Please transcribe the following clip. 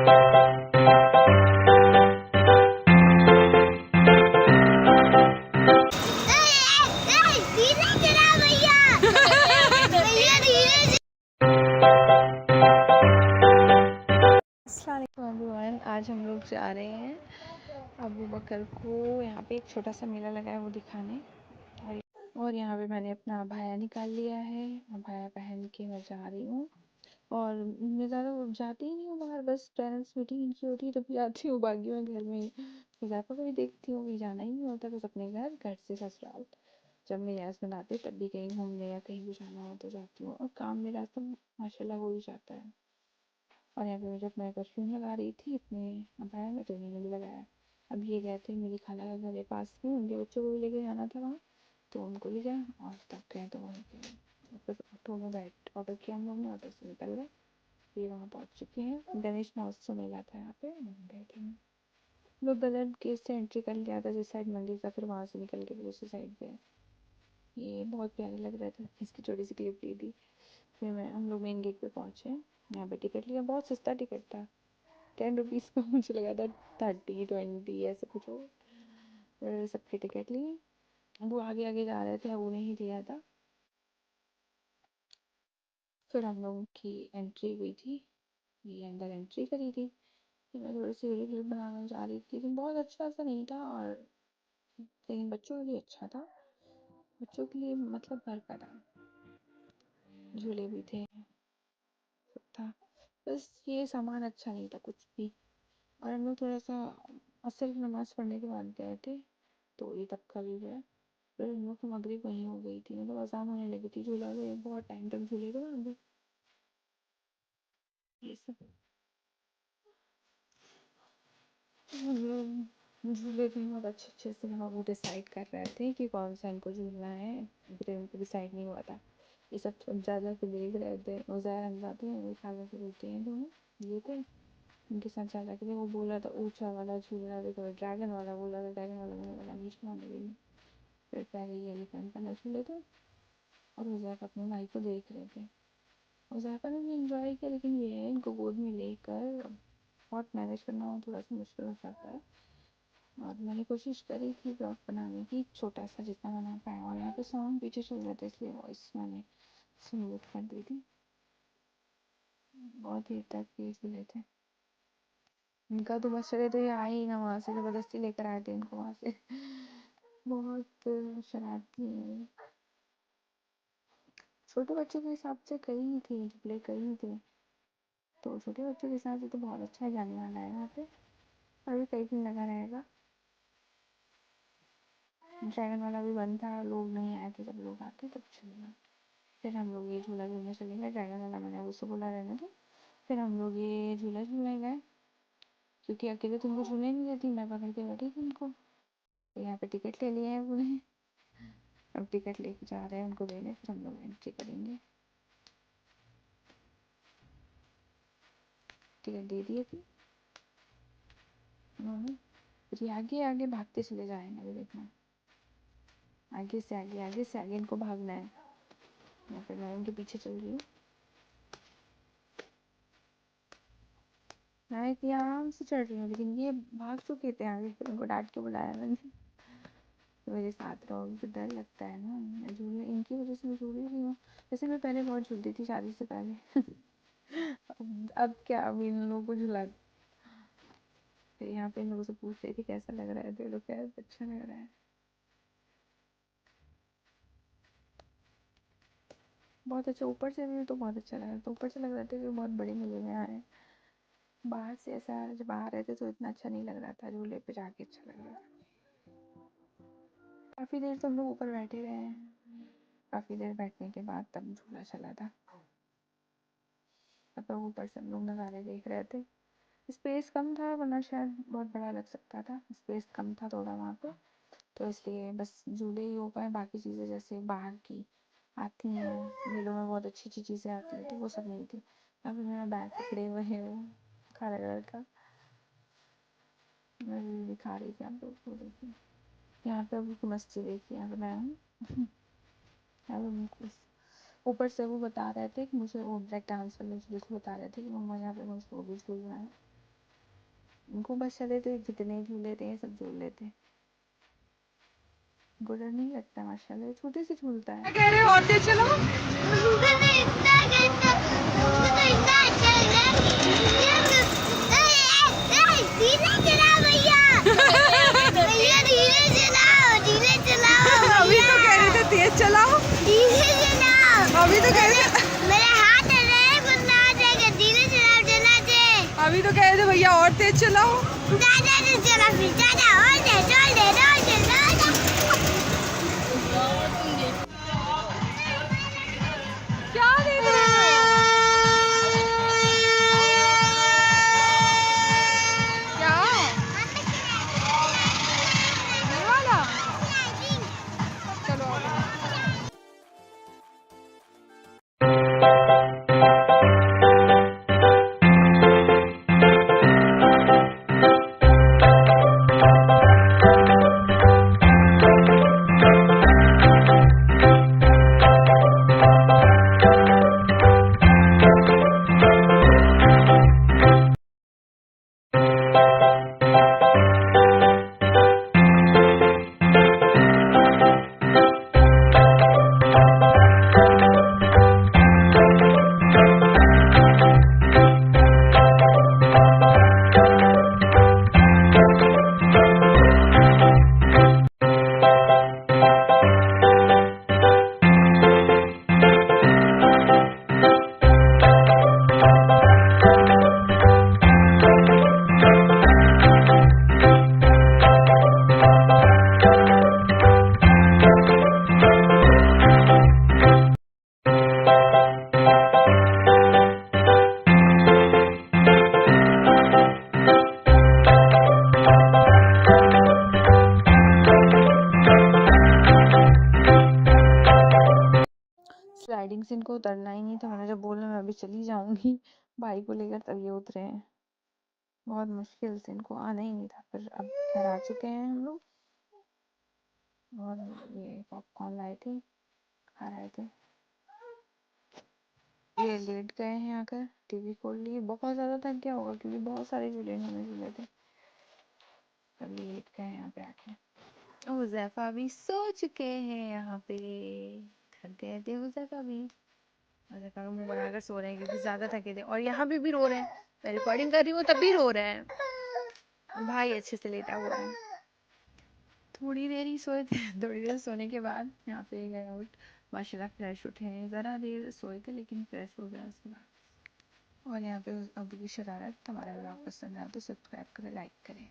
السلام علیکم ایوریون، آج ہم لوگ جا رہے ہیں ابو بکر کو یہاں پہ ایک چھوٹا سا میلہ لگا ہے وہ دکھانے، اور یہاں پہ میں نے اپنا ابھایا نکال لیا ہے، ابھایا پہن کے میں جا رہی ہوں، اور میں زیادہ جاتی ہی نہیں ہوں باہر، بس پیرنٹس میٹنگ ان کی ہوتی ہے تب جاتی ہوں، باقی میں گھر میں حذیفہ کو بھی دیکھتی ہوں، بھی جانا ہی نہیں ہوتا، بس اپنے گھر سے سسرال جب میرے ہسبینڈ آتے تب بھی کہیں گھومنے یا کہیں بھی جانا ہو تو جاتی ہوں، اور کام میرا تو ماشاء اللہ ہو ہی جاتا ہے۔ اور یہاں پہ جب میں پرفیوم لگا رہی تھی اپنے ابھایا میں تو انہوں نے بھی لگایا، اب یہ گئے تھے میری خالہ کا گھر ہے پاس میں، ان کے بچوں کو بھی لے کے جانا تھا وہاں تو ان کو لے جایا، اور تب گئے تو وہیں پہ آٹو میں آٹو کیا ہم لوگ نے، آٹو سے نکل گئے، پھر وہاں پہنچ چکے ہیں، گنیش مہوتسو میلہ تھا یہاں پہ، وہاں گئے تھے ہم لوگ، غلط گیٹ سے انٹری کر لیا تھا جس سائڈ مندر تھا، پھر وہاں سے نکل کے دوسری سائڈ گئے، یہ بہت پیارے لگ رہا تھا، اس کی چھوٹی سی کلپ لی تھی، پھر ہم لوگ مین گیٹ پہ پہنچے، یہاں پہ ٹکٹ لیا، بہت سستا ٹکٹ تھا، 10 روپیز کا، مجھے لگا تھا 30 20 ایسا کچھ ہو، سب کے ٹکٹ لیے، وہ آگے آگے جا رہے تھے، وہ نہیں لیا تھا، پھر ہم لوگوں کی انٹری ہوئی تھی، یہ اندر انٹری کری تھی، پھر میں تھوڑی سی ویڈیو کلپ بنانا چاہ رہی تھی، لیکن بہت اچھا سا نہیں تھا، اور لیکن بچوں کے لیے اچھا تھا، بچوں کے لیے مطلب گھر کا تھا، جھولے بھی تھے، سب تھا، بس یہ سامان اچھا نہیں تھا کچھ بھی، اور ہم لوگ تھوڑا سا عصر کی نماز پڑھنے کے بعد گئے تھے تو یہ تب کا بھی گیا، پھر ہم لوگ کی مغرب وہیں ہو گئی تھی، مطلب اذان ہونے لگی تھی، جھولا گئے بہت ٹائم تک جھولے گا اندر، یہ سب جھولے بھی بہت اچھے سے وہ ڈیسائڈ کر رہے تھے کہ کون سا ان کو جھولنا ہے، پھر ان کو ڈیسائڈ نہیں ہوا تھا، یہ سب زیادہ کے دیکھ رہے تھے، عزیر حمزہ تھے، وہ خالہ کے بیٹے ہیں دونوں، یہ تھے ان کے ساتھ زیادہ کے، وہ بولا تھا اونچا والا جھولا دیکھو، ڈریگن والا بولا تھا، ڈریگن والا میں بولا بیچ میں آنے گئی، پھر پہلے یہ ایلیفینٹ والا جھولے تھے، اور حذیفہ اپنے بھائی کو دیکھ رہے تھے، حذیفہ نے بھی انجوائے کیا، لیکن یہ ہے ان کو گود میں لے کر بہت مینیج کرنا تھوڑا سا مشکل ہو جاتا ہے، اور میں نے کوشش کری تھی بلاگ بنانے کی چھوٹا سا جتنا بنا پایا، اور یہاں پہ سانگ پیچھے چل رہا تھا اس لیے وائس میں نے سمیوٹ کر دی تھی، بہت دیر تک یہ جھولے تھے، ان کا تو مشورے تو یہ آئے ہی نا وہاں سے، زبردستی لے کر آئے تھے ان کو وہاں سے، بہت شرارتی ہیں، چھوٹے بچوں کے حساب سے کئی تھے جھولے، کئی تھے، تو چھوٹے بچوں کے حساب سے تو بہت اچھا جانے والا ہے یہاں پہ، اور بھی کئی دن لگا رہے گا، ڈریگن والا بھی بند تھا، لوگ نہیں آئے تھے، جب لوگ آتے تب چلے گا، پھر ہم لوگ یہ جھولا جھولنے چلے گئے، ڈریگن والا میں نے اس سے بولا رہنے دو، پھر ہم لوگ یہ جھولا جھولنے گئے، کیونکہ اکیلے تم کو جھولنے نہیں دیتی، میں پکڑ کے بیٹھی تھی ان کو، تو یہاں پہ ٹکٹ لے لیے ہیں پورے، اب ٹکٹ لے کے جا رہے ہیں ان کو دینے، پھر ہم لوگ انٹری کریں گے، ٹکٹ دے دیے تھی انہوں نے، پھر یہ آگے آگے بھاگتے چلے جائیں گے، ابھی دیکھنا آگے سے آگے، آگے سے آگے ان کو بھاگنا ہے، یا پھر میں ان کے پیچھے چل رہی ہوں، میں اتنی آرام سے چڑھ رہی ہوں، لیکن یہ بھاگ چکے تھے آگے، پھر ان کو ڈانٹ کے بلایا میں نے، میرے ساتھ رہو، پھر ڈر لگتا ہے نا، جھولے ان کی وجہ سے میں جھول رہی ہوں، ویسے میں پہلے بہت جھولتی تھی شادی سے پہلے، اب کیا، اب ان لوگوں کو جھلا، پھر یہاں پہ ان لوگوں سے پوچھ رہی تھی کیسا لگ رہا ہے، تو یہ لوگ کہہ رہے تھے اچھا لگ رہا ہے، بہت اچھا، اوپر سے بھی تو بہت اچھا لگ رہا تھا، اوپر سے لگ رہا تھا کہ بہت بڑے میلے میں آئے ہیں، باہر سے ایسا جب باہر رہتے تو اتنا اچھا نہیں لگ رہا تھا، جھولے پہ جا کے اچھا لگ رہا تھا، کافی دیر تو ہم لوگ اوپر بیٹھے رہے ہیں، کافی دیر بیٹھنے کے بعد تب جھولا چلا تھا، تب اوپر سے ہم لوگ نظارے دیکھ رہے تھے، اسپیس کم تھا ورنہ شاید بہت بڑا لگ سکتا تھا، اسپیس کم تھا تھوڑا وہاں پہ، تو اس لیے بس جھولے ہی ہو پائے، باقی چیزیں جیسے باہر کی آتی ہیں میلوں میں بہت اچھی اچھی چیزیں آتی ہیں تو وہ سب نہیں تھی، اب میرا بیگ پکڑے ہوئے ہیں وہ کالا کلر کا، میں دکھا رہی تھی آپ لوگ کو، دیکھیں یہاں پہ ابھی مسجد دیکھیے، یہاں پہ میں ہوں، اوپر سے وہ بتا رہے تھے کہ مجھے وہ بریک ڈانس والے جھولے بتا رہے تھے کہ مما یہاں پہ مجھ کو بھی جھولنا ہے، ان کو بس چلے تو جتنے جھولے تھے سب جھول لیتے. ان کو ڈر نہیں لگتا ماشاء اللہ, چھوٹے سے جھولتا ہے. کہہ رہے اور تیز چلو. ابھی تو کہہ رہے تھے تیز چلاؤ, ابھی تو کہہ رہے تھے, ابھی تو کہہ رہے تھے بھیا اور تیز چلاؤ. کیا دیکھ رہے ہو؟ کیا یہ والا؟ چلو سلائڈنگ سے ان کو اترنا ہی نہیں تھا. میں نے جب بولا میں ابھی چلی جاؤں گی بھائی کو لے کر, تب یہ اترے ہیں. بہت مشکل سے, ان کو آنا ہی نہیں تھا. پھر اب گھر آ چکے ہیں ہم لوگ, اور یہ پاپ کارن لائے تھے, کھا رہے تھے. یہ لیٹ گئے ہیں آ کر, ٹی وی کھول لی. بہت زیادہ تھک گیا ہوگا کیونکہ بہت سارے جھولے انہوں نے جھولے تھے. اب لیٹ گئے ہیں یہاں پہ آ کے. حذیفہ بھی سو چکے ہیں یہاں پہ, تھک گئے تھے حذیفہ بھی. حذیفہ کا منہ بنا کر سو رہے ہیں کیونکہ زیادہ تھکے تھے. اور یہاں پہ بھی رو رہے ہیں, میں ریکارڈنگ کر رہی ہوں تب بھی رو رہے ہیں. بھائی اچھے سے لیٹا ہوا ہے. تھوڑی دیر ہی سوئے تھے, تھوڑی دیر سونے کے بعد یہاں پہ گئے اٹھ. ماشاء اللہ فریش اٹھے ہیں. ذرا دیر سوئے تھے لیکن فریش ہو گیا اس کے بعد. اور یہاں پہ ابو کی شرارت. ہمارا ولاگ پسند ہے تو سبسکرائب کریں, لائک کریں.